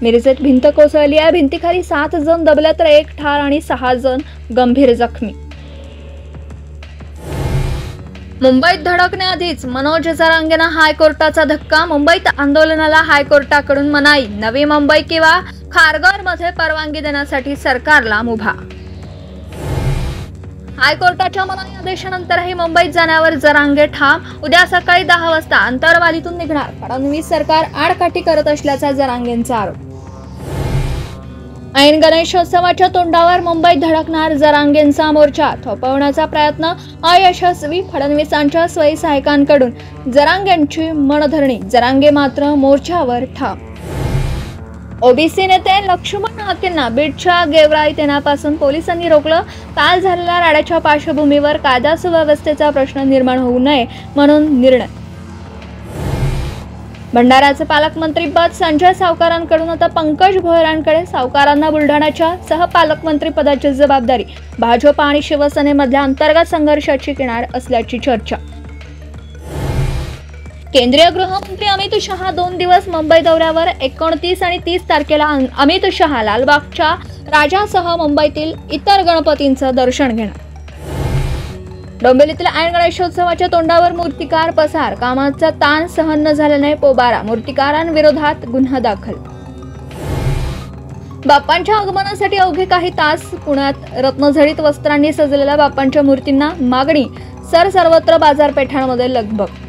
मिरजेत भिंत कोसळली आहे। भिंतीखाली 7 जण दबले तर 1 ठार आणि 6 जण गंभीर जखमी। मुंबईत धडकण्याआधीच मनोज जरांगेंना हायकोर्टाचा धक्का। मुंबईत आंदोलनाला हायकोर्टाकडून मनाई। नवी मुंबई किंवा खारघरमध्ये परवानगी देण्यासाठी सरकारला मुभा। हायकोर्टाच्या मनाई आदेशानंतरही मुंबईत जाण्यावर जरांगे ठाम। उद्या सकाळी 10 वाजता अंतरवालीतून निघणार। फडणवीस सरकार आडकाठी करत असल्याचा जरांगेंचा आरोप। ऐन गणेशोत्सवाच्या तोंडावर मुंबईत धडकणार जरांगेंचा मोर्चा। थोपवण्याचा प्रयत्न अयशस्वी। फडणवीसांच्या स्वयं सहायकांकडून जरांगेंची मनधरणी। जरांगे मात्र मोर्चावर ठाम। ओबीसी नेते लक्ष्मण हाकेंना बीडच्या गेवराईत येण्यापासून पोलिसांनी रोखलं। काल झालेल्या राड्याच्या पार्श्वभूमीवर कायदा सुव्यवस्थेचा प्रश्न निर्माण होऊ नये म्हणून निर्णय। भंडाऱ्याचे पालकमंत्रीपद संजय सावकारांकडून आता पंकज भोयरांकडे। सावकारांना बुलढाण्याच्या सहपालकमंत्री पदाची जबाबदारी। भाजप आणि शिवसेनेमधल्या अंतर्गत संघर्षाची किनार असल्याची चर्चा। केंद्रीय गृहमंत्री अमित शहा 2 दिवस मुंबई दौऱ्यावर। 29 आणि 30 तारखेला अमित शहा लालबागच्या राजासह मुंबईतील इतर गणपतींचं दर्शन घेणार। डोंबिवलीतील ऐन गणेशोत्सवाच्या तोंडावर मूर्तिकार पसार। कामाचा ताण सहन न झाल्याने पोबारा। मूर्तिकारांविरोधात गुन्हा दाखल। बाप्पांच्या आगमनासाठी अवघे काही तास पुण्यात रत्नजडित वस्त्रांनी सजलेल्या बाप्पांच्या मूर्तींना मागणी। सर्वत्र बाजारपेठांमध्ये लगबग।